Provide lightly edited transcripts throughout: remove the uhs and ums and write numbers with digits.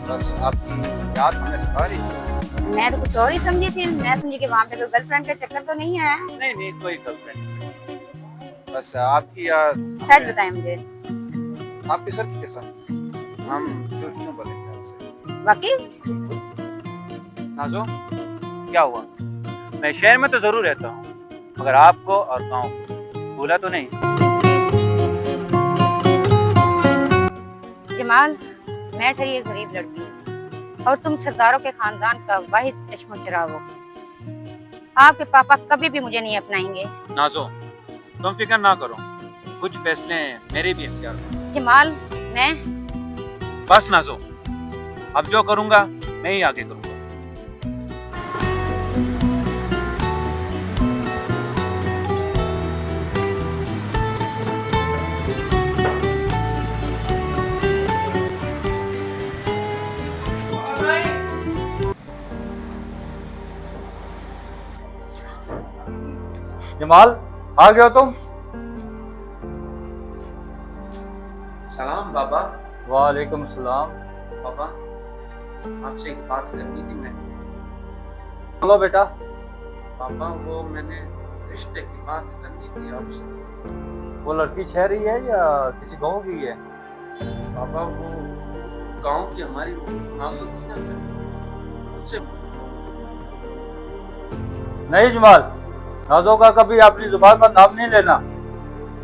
बस आपकी याद हमें सता रही थी। मैं तो कुछ और ही समझी थी। मैं समझी कि वहाँ पे कोई गर्लफ्रेंड का चक्कर तो नहीं है। नहीं नहीं, कोई गर्लफ्रेंड नहीं, बस आपकी याद सच हमें। बताएं मुझे। आपके सर की कसम, हम झूठ क्यों बोलेंगे आपसे। वाकई? नाजो, क्या हुआ? मैं शहर में तो जरूर रहता हूँ, मगर आपको और गाँव को भूला तो नहीं। जमाल, मैं ठहरी एक गरीब लड़की हूँ और तुम सरदारों के खानदान का वाहिद चश्मो चिराग हो। आपके पापा कभी भी मुझे नहीं अपनाएंगे। नाजो, तुम फिक्र ना करो, कुछ फैसले मेरे भी इख्तियार में। जमाल, मैं बस नाजो, अब जो करूँगा मैं ही आगे करूँगा। जमाल, आ गए हो तुम? सलाम बाबा। वालेकुम सलाम। बाबा, आपसे एक बात करनी थी मैं। बोलो बेटा। पापा, वो मैंने रिश्ते की बात करनी थी आपसे। वो लड़की शहरी है या किसी गांव की है? पापा, वो गांव की हमारी नाजुक थी ना, उससे। नहीं जमाल, नाजो का कभी अपनी जुबान पर नाम नहीं लेना।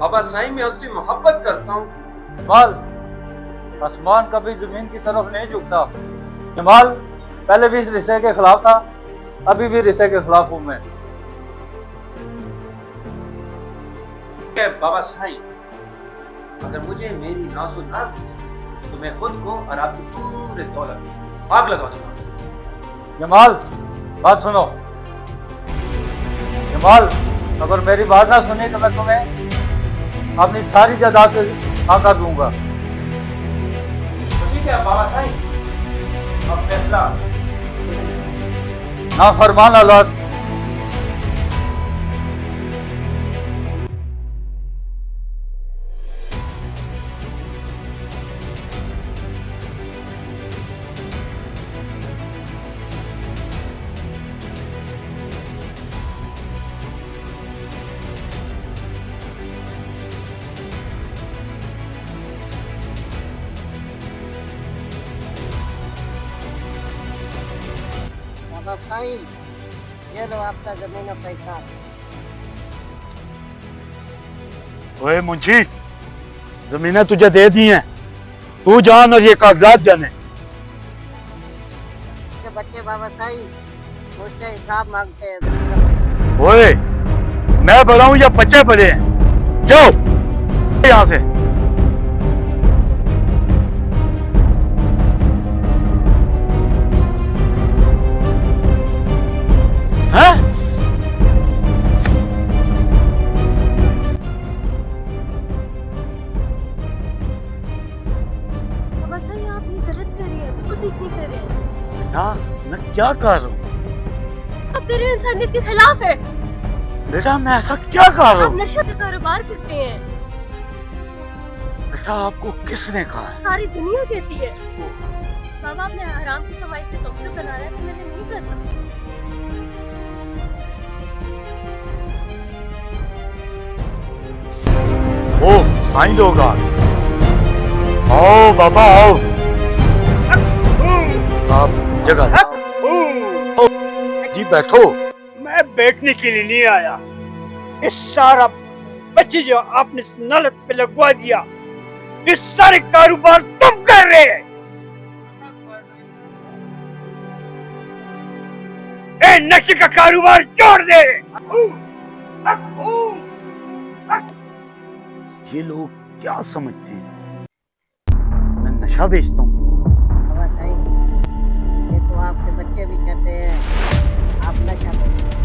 पापा, साईं मैं उससे मोहब्बत करता हूँ। जमाल, आसमान कभी जमीन की तरफ नहीं झुकता। जमाल, पहले भी इस रिश्ते के खिलाफ था, अभी भी रिश्ते के खिलाफ हूँ मैं। बाबा साईं, अगर मुझे मेरी नासु ना दी तो मैं खुद को और आपकी पूरे दौलत आग लगा दूंगा। जमाल, बात सुनो। जमाल, अगर मेरी बात ना सुनी तो मैं तुम्हें अपनी सारी जायदाद से आगा दूंगा। तो ठीक है बाबा साईं, अब फैसला। ना फरमान औलाद। बाबा साईं, ये लो आपका जमीन और पैसा। ओए मुंशी, जमीनें तुझे दे दी हैं, तू जान और ये कागजात जाने। के बच्चे बाबा साईं मुझसे हिसाब मांगते हैं जमीनों का। ओए, मैं बड़ा हूं या बच्चे बड़े हैं? जाओ यहाँ से। हैं? बाबा साईं, आप ये गलत कर रही हैं, बिल्कुल ठीक नहीं कर रहे हैं। बेटा, मैं क्या कर रहा हूँ? आप तेरे इंसानियत के खिलाफ है। बेटा, मैं ऐसा क्या कर रहा आप हूँ? नशे का कारोबार करते हैं, बेटा, आपको किसने कहा है? सारी दुनिया कहती है। बाबा, आपने आराम की कमाई से डॉक्टर बना रहा है तो मैंने नहीं करना। ओ साईं लोग आओ बाबा आओ। आप जगह जी बैठो। मैं बैठने के लिए नहीं आया। इस सारा बच्चे जो आपने नलत पे लगवा दिया, इस सारे कारोबार तुम कर रहे हैं। ए, नशे का कारोबार छोड़ दे। ये लोग क्या समझते हैं मैं नशा बेचता हूँ? बाबा साईं, ये तो आपके बच्चे भी कहते हैं आप नशा बेचते हैं।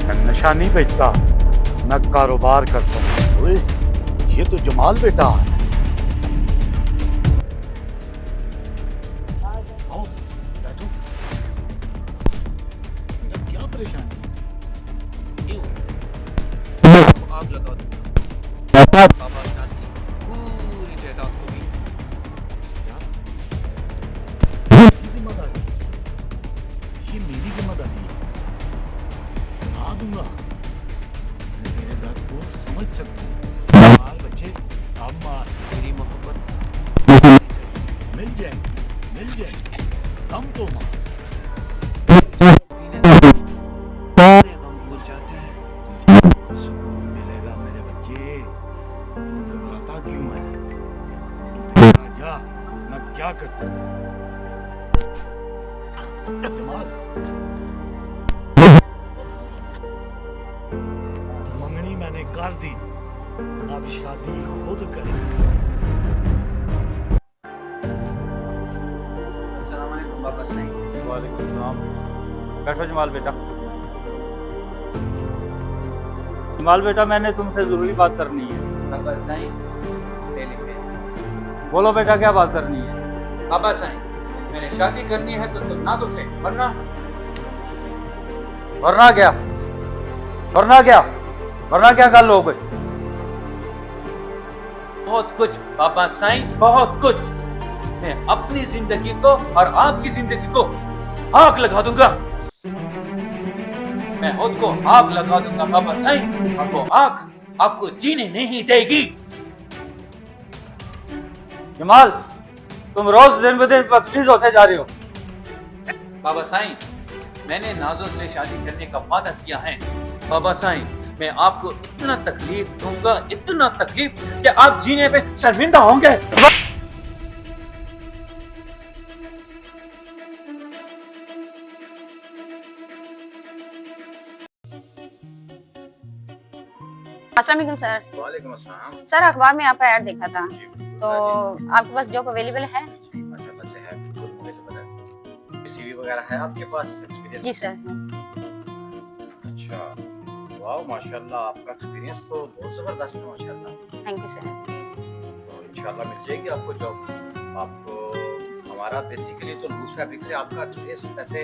मैं नशा नहीं बेचता, मैं कारोबार करता हूँ। ओए, ये तो जमाल बेटा है। आओ, बैठो। बेटा, क्या परेशानी है? आग लगा दूंगा। बाबा जान की पूरी जायदाद को भी मिल जाएंगे दम तो मार सारे गम भूल जाते हैं तुझे बहुत सुकून मिलेगा मेरे बच्चे तू घबराता क्यों है तू तेरा जा मैं क्या करता हूँ जमाल मंगनी मैंने कर दी अब शादी खुद करेंगे अस्सलाम वालेकुम बाबा साईं। वालेकुम सलाम। बैठो जमाल बेटा। जमाल बेटा मैंने तुमसे जरूरी बात करनी है। बाबा साईं ले लिखे। बोलो बेटा क्या बात करनी है? बाबा साईं मैंने शादी करनी है तो तुम नाजो से वरना वरना क्या? वरना क्या? वरना क्या कर लो कोई? बहुत कुछ बाबा साईं बहुत कुछ। मैं अपनी जिंदगी को और आपकी जिंदगी को आग लगा दूंगा। मैं खुद को आग लगा दूंगा बाबा साईं और वो आग आपको जीने नहीं देगी। जमाल तुम रोज दिन ब दिन बदतमीज होते जा रहे हो। बाबा साईं मैंने नाजो से शादी करने का वादा किया है। बाबा साईं मैं आपको इतना तकलीफ दूंगा इतना तकलीफ कि आप जीने पे शर्मिंदा होंगे। अस्सलाम वालेकुम सर। वालेकुम अस्सलाम। सर अखबार में आपका ऐड देखा था तो आपके पास जॉब अवेलेबल है? माशाल्लाह से है बिल्कुल अवेलेबल है। सीवी वगैरह है आपके पास एक्सपीरियंस? जी सर। अच्छा वाह माशाल्लाह आपका एक्सपीरियंस तो बहुत जबरदस्त है माशाल्लाह। Thank you sir. तो इंशाल्लाह मिल जाएगी आपको जॉब। आपको हमारा बेसिकली तो लूज फैब्रिक से आपका एक्सपीरियंस वैसे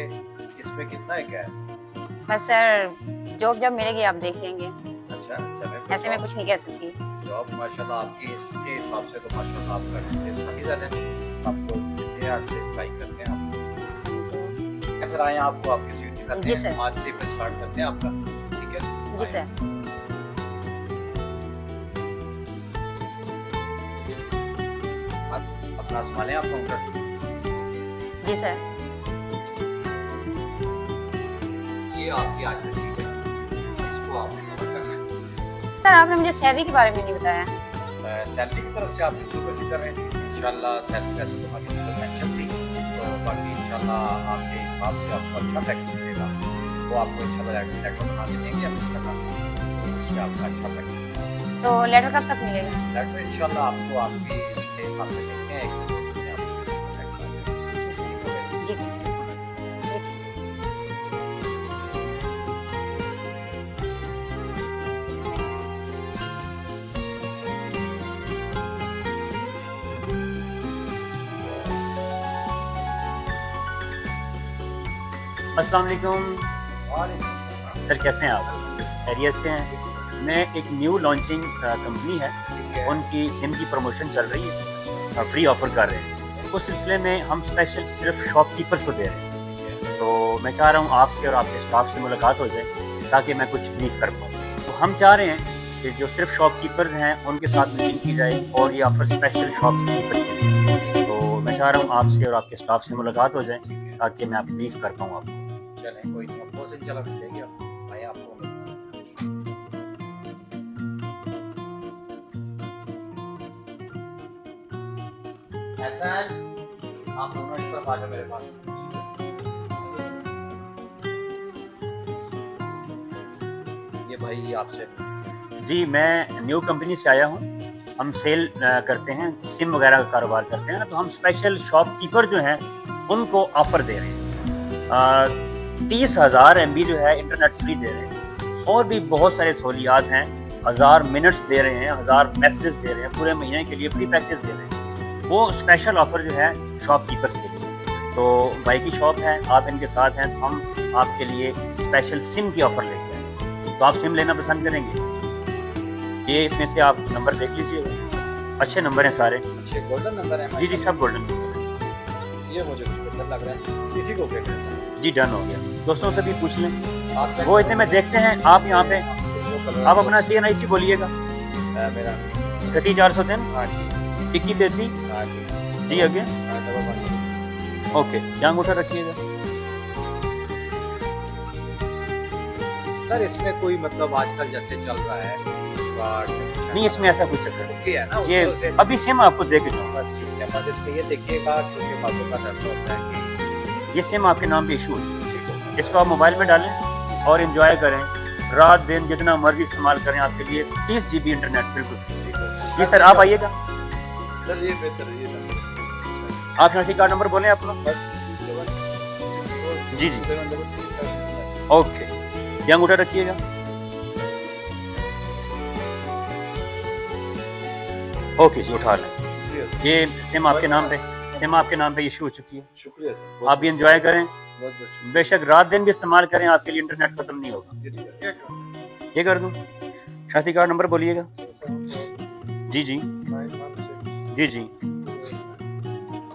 इसमें कितना है क्या है? बस सर जॉब जब मिलेगी आप देख लेंगे, अच्छा अच्छा ऐसे में कुछ नहीं कह सकती। जॉब माशाल्लाह आपकी इसके हिसाब से तो माशाल्लाह आपका एक्सपीरियंस काफी ज्यादा है। आपको जितने आज से ट्राई करते हैं आप अगर आए आपको आपकी सीट दिखाते जी हैं। सर। आज से स्टार्ट करते हैं आपका ठीक है? जी सर। आप अपना संभालें आप काउंटर। जी सर। ये आपकी आज से सीट है इसको आपने कवर करना है। सर आपने मुझे सैलरी के बारे में नहीं बताया। सैलरी की तरफ से आप बिल्कुल कोशिश कर रहे हैं इंशाल्लाह। सैलरी वैसे तो बाकी तो टेंशन थी तो बाकी इंशाल्लाह आपके हिसाब से आपको अच्छा पैकेज मिलेगा। वो आपको इंशाल्लाह लेटर बना के देंगे आप इंशाल्लाह तो उसमें आपका अच्छा पैकेज। तो लेटर कब तक मिलेगा? लेटर इंशाल्लाह आपको आपके इसके हिसाब से देते हैं। एक से दो दिन में आपको जी सर। जी ठीक। जी ठीक। अस्सलाम वालेकुम सर, कैसे हैं आप? खैरियत से हैं? मैं एक न्यू लॉन्चिंग कंपनी है उनकी सिम की प्रमोशन चल रही है, फ्री ऑफर कर रहे हैं। उस सिलसिले में हम स्पेशल सिर्फ शॉपकीपर्स को दे रहे हैं। तो मैं चाह रहा हूँ आपसे और आपके स्टाफ से मुलाकात हो जाए ताकि मैं कुछ ब्रीफ कर पाऊँ। तो हम चाह रहे हैं कि जो सिर्फ शॉपकीपर्स हैं उनके साथ मीटिंग की जाए और ये ऑफर स्पेशल शॉपकीपर के लिए। तो मैं चाह रहा हूँ आपसे और आपके स्टाफ से मुलाकात हो जाए ताकि मैं आप ब्रीफ कर पाऊँ आपको। चलें कोई नहीं आपको से चला मिल जाएगी आपको। आए आपको ऐसा है आप दोनों इस तरफ आ जाओ मेरे पास। ये भाई आपसे जी मैं न्यू कंपनी से आया हूँ। हम सेल करते हैं, सिम वगैरह का कारोबार करते हैं ना, तो हम स्पेशल शॉपकीपर जो हैं उनको ऑफ़र दे रहे हैं। 30,000 MB जो है इंटरनेट फ्री दे रहे हैं और भी बहुत सारे सहूलियात हैं। 1000 मिनट्स दे रहे हैं, 1000 मैसेज दे रहे हैं, पूरे महीने के लिए फ्री पैकेज दे रहे हैं। वो स्पेशल ऑफ़र जो है शॉपकीपर्स के लिए। तो भाई की शॉप है, आप इनके साथ हैं, तो हम आपके लिए स्पेशल सिम की ऑफ़र लेके आए। तो आप सिम लेना पसंद करेंगे? ये इसमें से आप नंबर देख लीजिए, अच्छे नंबर हैं सारे। अच्छे गोल्डन नंबर है। जी जी सब गोल्डन। ये मुझे कुछ बेहतर लग रहा है, इसी को पे करें। जी डन हो गया। दोस्तों से भी पूछ लें, आप वो इतने में देखते हैं। आप यहाँ पे आप अपना CNIC बोलिएगा। मेरा 3403 हाँ जी 2133 हाँ जी जी आगे। ओके, यहाँ अंगूठा रखिएगा। सर इसमें कोई मतलब आजकल जैसे चल रहा है नहीं, इसमें ऐसा कुछ चक्कर नहीं। है ना, ये उससे अभी सिम आपको दे के जाऊँ। बस ठीक है, बस इसमें ये देखिएगा क्योंकि बातों का ऐसा होता है कि ये सिम आपके नाम पे इशू है, ठीक होगा। इसको आप मोबाइल में डालें और एंजॉय करें, रात दिन जितना मर्जी इस्तेमाल करें। आपके लिए 30 GB इंटरनेट बिल्कुल ठीक है। जी सर, आप आइएगा। सर ये बेहतर है, आप शनाख्ती कार्ड नंबर बोलें अपना। जी जी, ओके, ये अंगूठा रखिएगा। ओके जी, उठा लें। ये सिम आपके नाम पे इशू हो चुकी है। शुक्रिया सर, आप भी एंजॉय करें, बहुत बहुत बेशक रात दिन भी इस्तेमाल करें, आपके लिए इंटरनेट खत्म नहीं होगा। शुक्रिया। ये कर दूं? शनाख्ती कार्ड नंबर बोलिएगा। जी जी जी जी,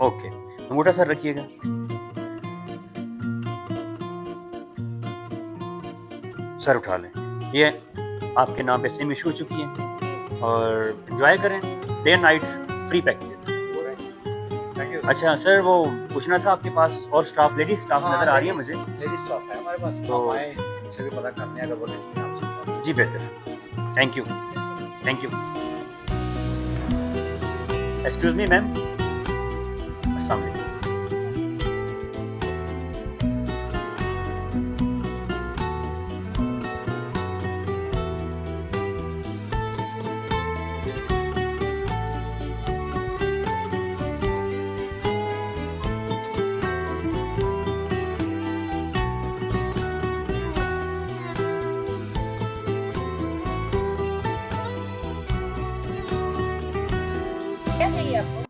ओके, अंगूठा सर रखिएगा। सर उठा लें। ये आपके नाम पे सिम इशू हो चुकी है और एंजॉय करें, day night free package. Thank you. अच्छा सर, वो पूछना था आपके पास और स्टाफ, लेडी स्टाफ नजर आ रही है मुझे। लेडी स्टाफ है हमारे पास, तो- तो आए उनसे भी पता करने अगर बोले कि आपसे जी बेहतर, thank you thank you. Excuse me ma'am, अस्सलाम वालेकुम। क्या चाहिए आपको?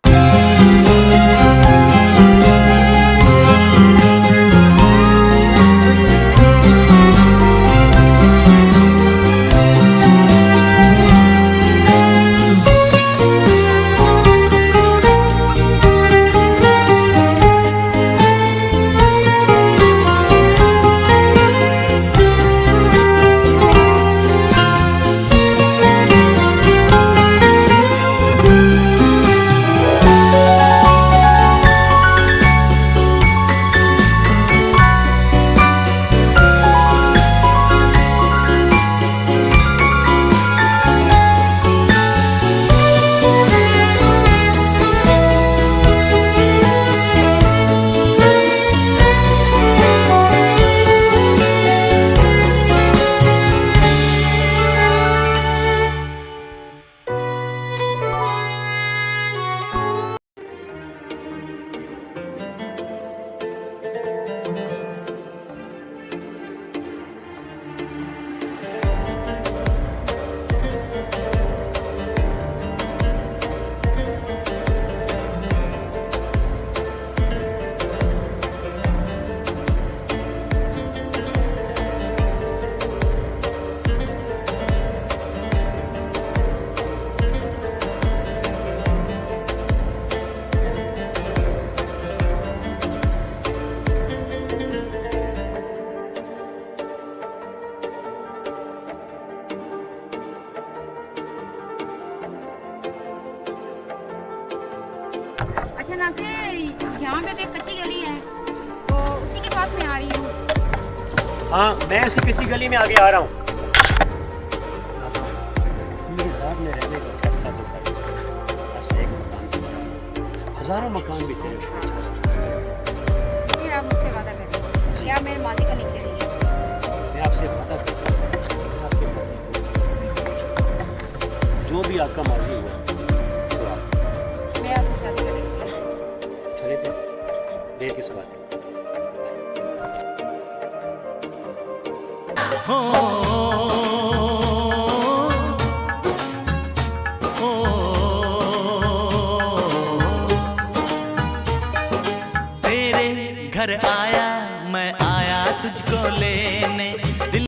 अच्छा नाज़े, यहाँ पे तो एक कच्ची गली है, तो उसी के पास में आ रही हूँ। हाँ, मैं उसी कच्ची गली में आगे आ रहा हूँ। मेरे साथ में रहने का फैसला तो कर लिया। बस एक मकान से हजारों मकान भी तेरे उसमें छा सकते। फिर आप मुझसे वादा करें कि आप मेरे माजी का नहीं छेड़ेंगे। मैं आपसे वादा करता हूँ, आपके माजी को जो भी आपका माजी हुआ तो आप मैं आपसे शादी करेंगी। चले थे देर किस बात है। तेरे घर आया, मैं आया तुझको लेने। दिल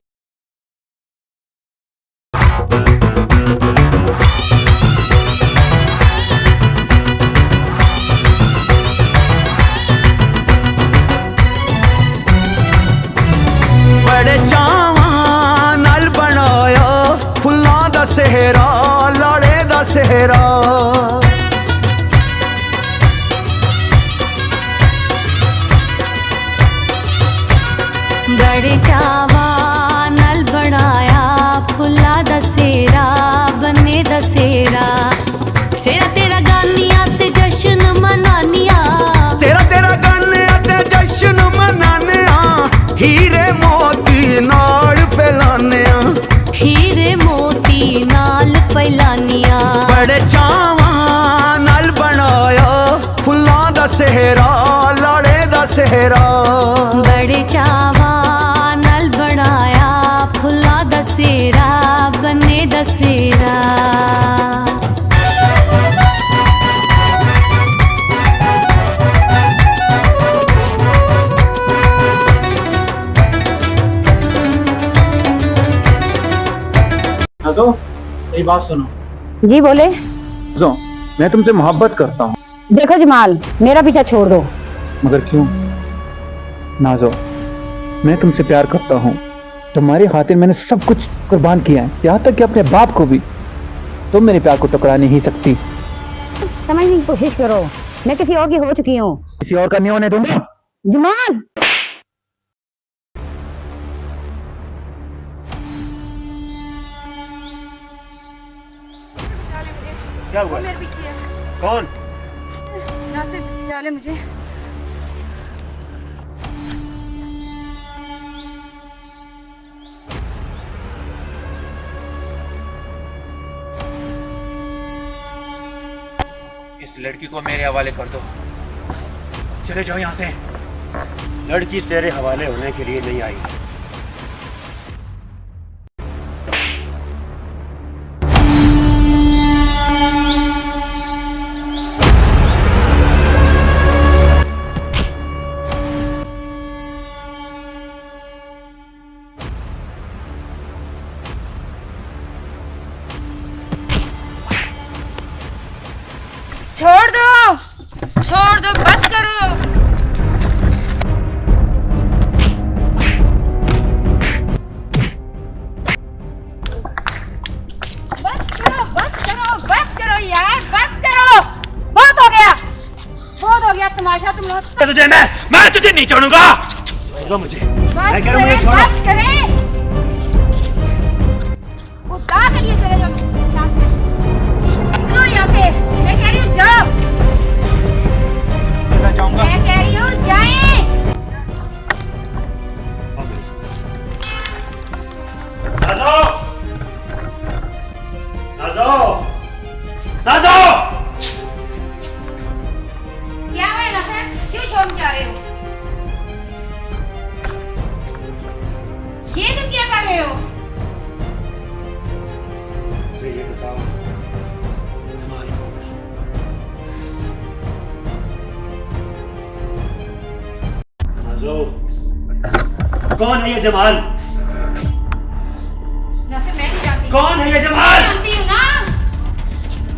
बड़े चावां नाल बनाया फुल्लां दा सेहरा, लाड़े दा सेहरा। बड़े चावा नल बनाया फुल्ला दसेरा बने दसेरा सेरा तेरा गानिया ते जश्न मनानिया सेरा तेरा गाने ते जश्न मनाने हीरे मोती नाल फैलाने हीरे मोती नाल पैलानिया बड़े चावा नाल बनाया फुल्लां दा सेहरा लाड़े दा सेहरा बड़े चावा नल बनाया फुल्ला दसेरा बने दसेरा नाज़ो मेरी बात सुनो। जी बोले। नाज़ो मैं तुमसे मोहब्बत करता हूँ। देखो जमाल, मेरा पीछा छोड़ दो। मगर क्यों? नाज़ो मैं तुमसे प्यार करता हूँ। तुम्हारी खातिर मैंने सब कुछ कुर्बान किया है, यहाँ तक कि अपने बाप को भी। तुम मेरे प्यार को टकरा नहीं सकती। समझने की कोशिश करो, मैं किसी और की हो चुकी हूँ। किसी और का नहीं होने दूंगा। जमाल क्या हुआ? मेरे पीछे है। कौन? नासिर चाले मुझे। इस लड़की को मेरे हवाले कर दो, चले जाओ यहाँ से। लड़की तेरे हवाले होने के लिए नहीं आई। छोड़ दो, बस करो। बस करो यार, बस करो। बहुत हो गया तमाशा तुम लोग। तुझे मैं तुझे नहीं छोड़ूंगा। मुझे बस करें। खुदा के लिए चले जाओ यहाँ से। निकलो यहाँ से, मैं कह रही हूँ जाओ। मैं कह रही हूँ जाएं। नाज़ो नाज़ो नाज़ो क्या है नासिर, क्यों शोर मचा रहे हो? ये तुम क्या कर रहे हो? मुझे ये बताओ, जमाल नाज़ो कौन है ये जमाल? नासिर मैं नहीं जानती। कौन है ये जमाल? जानती हूँ ना,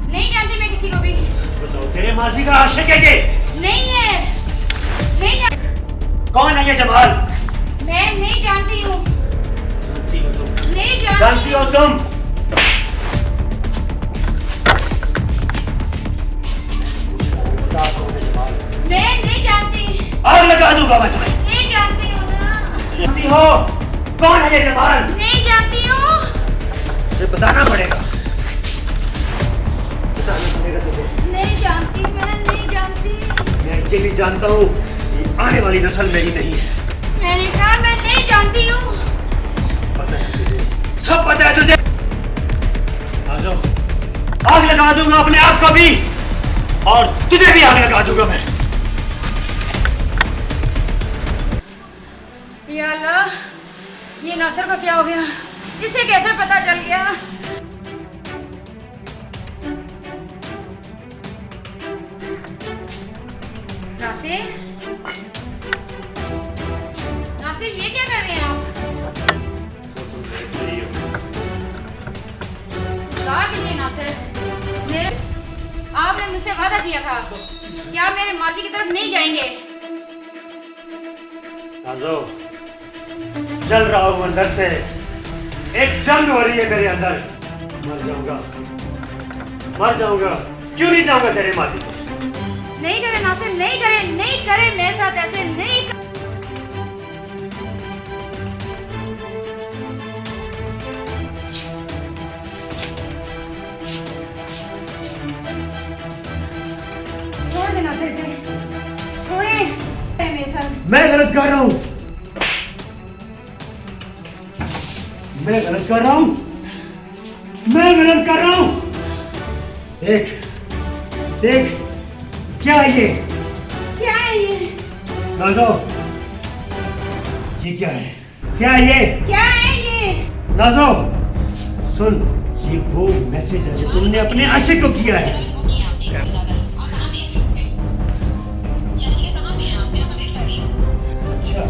नहीं जानती मैं किसी को भी। बताओ, तेरे माजी का आशिक है ये? नहीं है, नहीं जानती। कौन है ये जमाल? मैं नहीं जानती हूँ। जानती हो तुम? नहीं जानती। जानती हो तुम? मैं नहीं जानती। आग लगा दूंगा मैं तुम्हें। नहीं जानती हूँ ना। जानती हो कौन है ये जमाल? नहीं जानती हूँ। मुझे बताना पड़ेगा, बताना पड़ेगा तुझे। नहीं जानती, मैं नहीं जानती। मैं ये भी जानता हूँ कि आने वाली नस्ल मेरी नहीं है। मैंने कहा मैं नहीं जानती हूँ। पता है तुझे, सब पता है तुझे। आ जाओ, आग लगा दूंगा अपने आप को भी, और तुझे भी आग लगा दूंगा मैं। या अल्लाह, ये नासिर को क्या हो गया? इसे कैसे पता चल गया? नासिर, नासिर ये क्या कर रहे हैं आप? खुदा के लिए नासिर, मेरे आपने मुझसे वादा किया था कि आप मेरे माजी की तरफ नहीं जाएंगे। नाज़ो, जल रहा हूं अंदर से, एक जंग हो रही है मेरे अंदर। मर जाऊंगा। क्यों नहीं जाऊंगा तेरे माजी को? नहीं करे नासिर, नहीं करे, नहीं करे मेरे साथ ऐसे, नहीं नासिर से, छोड़े मेरे साथ। मैं गलत कर रहा हूँ, मैं गलत कर रहा हूँ, मैं गलत कर रहा हूँ। देख देख, क्या है ये? क्या है ये? नाज़ो, ये क्या है? क्या है ये? क्या है ये? नाज़ो, सुन, ये वो मैसेज है जो तुमने अपने आशिक को किया है। अच्छा,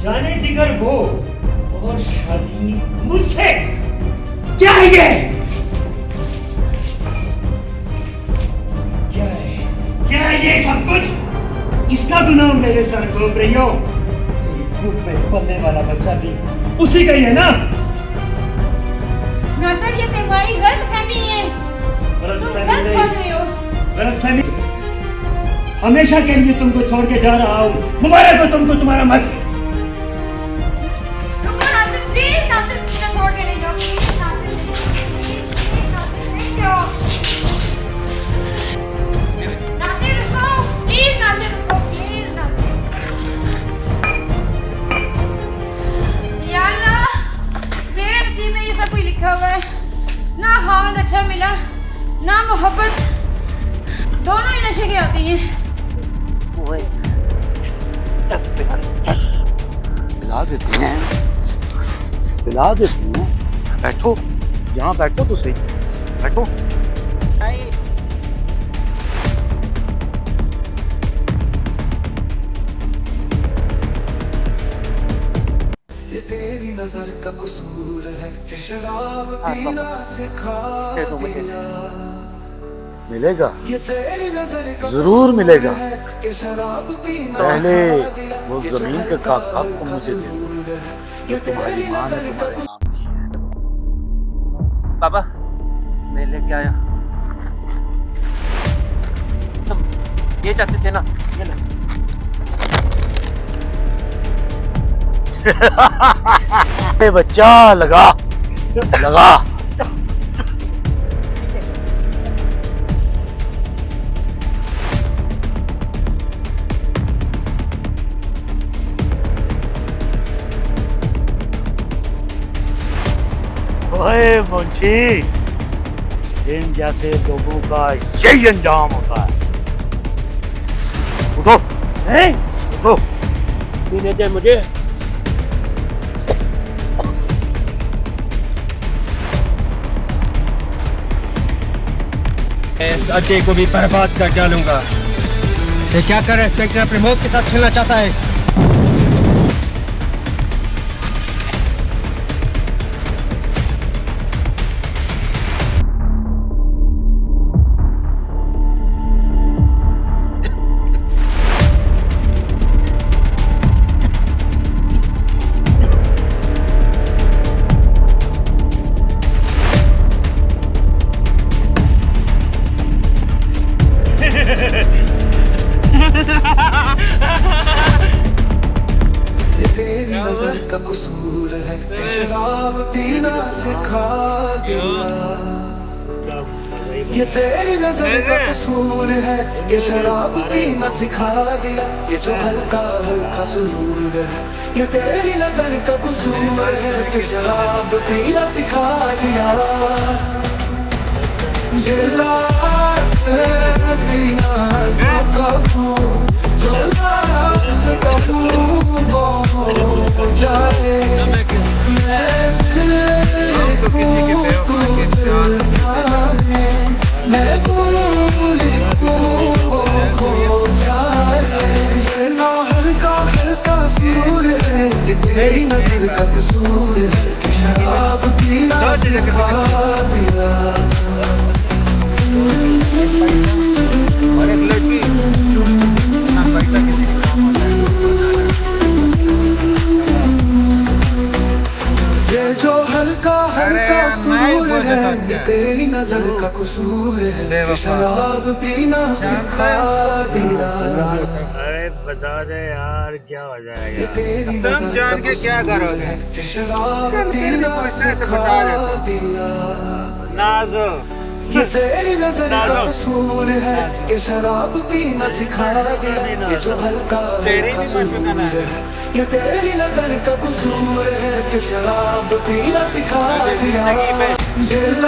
जाने जिगर वो और शादी मुझसे, क्या है ये? क्या है? क्या है ये सब कुछ? किसका गुनाह मेरे सर थोप रही हो? तेरी भूख में पलने वाला बच्चा भी उसी का ही है ना? नासिर, ये तुम्हारी गलतफहमी है। तुम गलत सोच रहे हो। गलतफहमी? हमेशा के लिए तुमको छोड़ के जा रहा हूँ। मुबारक हो तुमको तुम्हारा मत। रुको नासिर, प्लीज नासिर, मुझे छोड़ के नहीं जाओ। प्लीज नासिर, प्लीज नासिर, नहीं जाओ। नासिर रुको, प्लीज नासिर रुको, प्लीज नासिर। या अल्लाह, मेरे नसीब में ये सब कुछ लिखा हुआ है। ना खामद अच्छा मिला, ना मोहब्बत, दोनों ही नशे के आती हैं। पिला देती हैं, पिला देती हैं। बैठो, यहाँ बैठो तो सही, बैठो। ये तेरी नजर का कसूर है कि शराब पीना सिखा दिया। मिलेगा, ये तेरी नजर का जरूर मिलेगा। कि शराब पीना पहले वो जमीन के कागजात को मुझे दे दो जो तुम्हारी माँ ने तुम्हारे नाम की है। बाबा, मैं लेके आया। तुम ये चाहते थे ना, ये ले। बच्चा लगा लगा। ओए मुंशी, इन जैसे लोगों का यही अंजाम होता है। उठो, उठो, पीने दे मुझे। इस अड्डे को भी बर्बाद कर डालूंगा। ये क्या कर रहा है? इंस्पेक्टर अपनी मौत के साथ खेलना चाहता है। ये तेरी नजर का कसूर है कि शराब पीना सिखा दिया। ये तेरी नजर का कसूर है कि शराब पीना सिखा दिया। ये जो हल्का हल्का सुरूर है, ये तेरी नजर का कसूर है कि शराब पीना सिखा दिया। गिला सीना कबू जो से कबू जाए, मैं हल्का हल्का सुरूर है, तेरी नजर का कसूर है कि शराब पीना सिखा दिया। ये जो हल्का हल्का सुरूर है, ये तेरी नजर का कसूर है कि शराब पीना सिखा दिया। अरे बता दे यार, क्या हो जाएगा? ये तेरी नजर जान के क्या करोगे कि शराब पीना सिखा दिया। नाज़ो, ये तेरी नजर का कसूर है कि शराब पीना सिखा दिया, ये जो हल्का हल्का सुरूर है। ये तेरी नजर का कसूर है कि शराब पीना सिखा दिया। दिल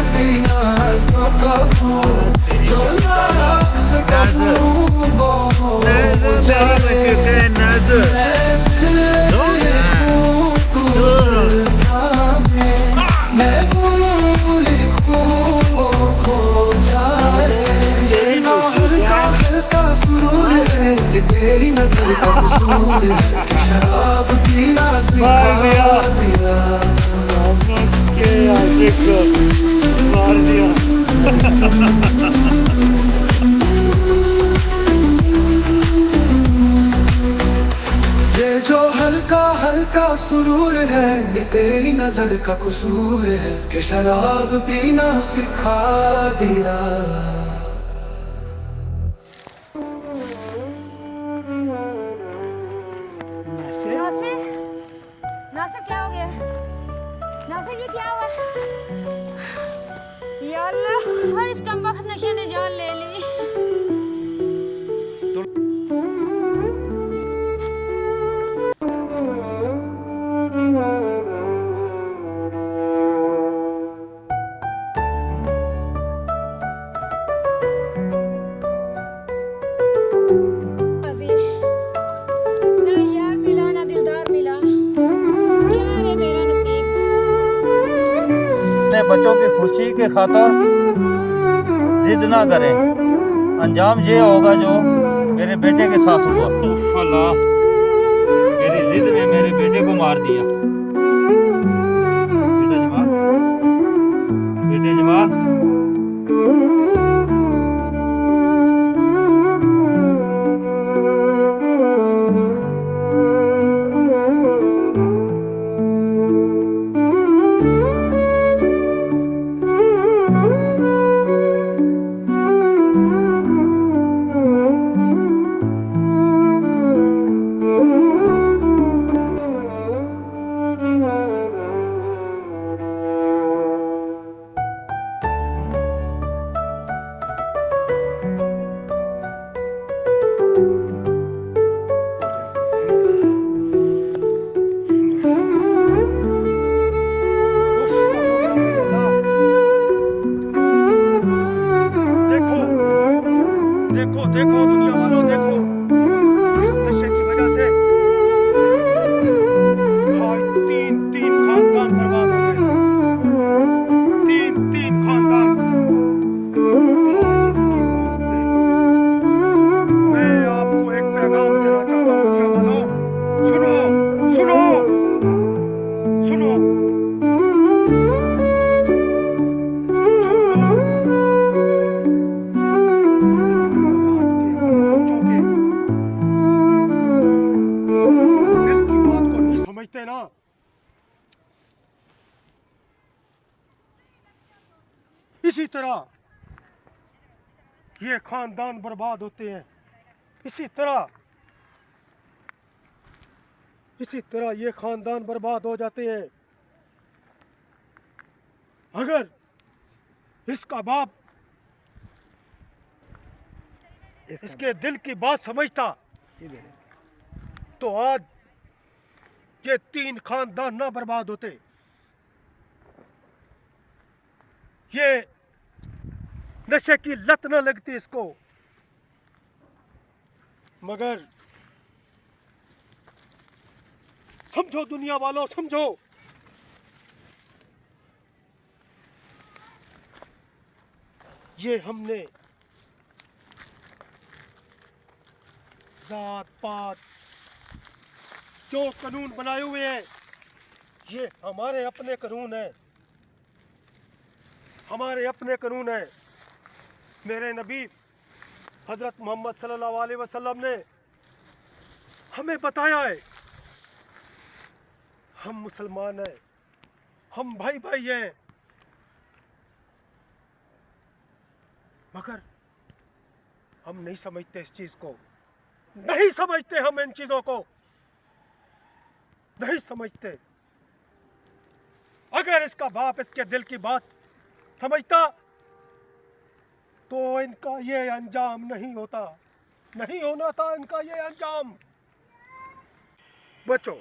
सीना तो कबू जो लाख से कबू वो जाने मैं भूल वो खो जाए। ये ना हल्का हल्का सुरूर है, ये तेरी नजर का कसूर है कि शराब पीना सिखा दिया। मार दिया। ये जो हल्का हल्का सुरूर है, ये तेरी नजर का कसूर है कि शराब पीना सिखा दिया। नासिर, नासिर क्या हो गया? नासिर ये क्या हुआ? या अल्लाह, हर इस कमबख्त नशे ने जान ले ली। ना यार मिला ना दिलदार मिला, क्या रे मेरा नसीब। अपने बच्चों की खुशी के खातिर जिद ना करें, अंजाम ये होगा जो मेरे बेटे के साथ हुआ। अल्लाह, मेरी जिद में मेरे बेटे को मार दिया। बेटे जमाल, देखो देखो दुनिया वालों, देखो इस नशे की वजह से भाई तीन खानदान बर्बाद हो गए। तीन खानदान। आज इनकी मौत पे मैं आपको एक पैगाम देना चाहता हूँ दुनिया वालों। सुनो सुनो सुनो, ना इसी तरह ये खानदान बर्बाद होते हैं। इसी तरह ये खानदान बर्बाद हो जाते हैं। अगर इसका बाप इसके दिल की बात समझता तो आज ये 3 खानदान ना बर्बाद होते। ये नशे की लत न लगती इसको। मगर समझो दुनिया वालों, समझो, ये हमने जात पात जो कानून बनाए हुए हैं, ये हमारे अपने कानून है, हमारे अपने कानून है। मेरे नबी हजरत मोहम्मद सल्लल्लाहु अलैहि वसल्लम ने हमें बताया है, हम मुसलमान हैं, हम भाई भाई हैं, मगर हम नहीं समझते इस चीज को, नहीं समझते हम इन चीजों को, नहीं समझते। अगर इसका बाप इसके दिल की बात समझता तो इनका ये अंजाम नहीं होता, नहीं होना था इनका ये अंजाम। बचो,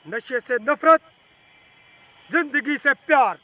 नशे से नफरत, जिंदगी से प्यार।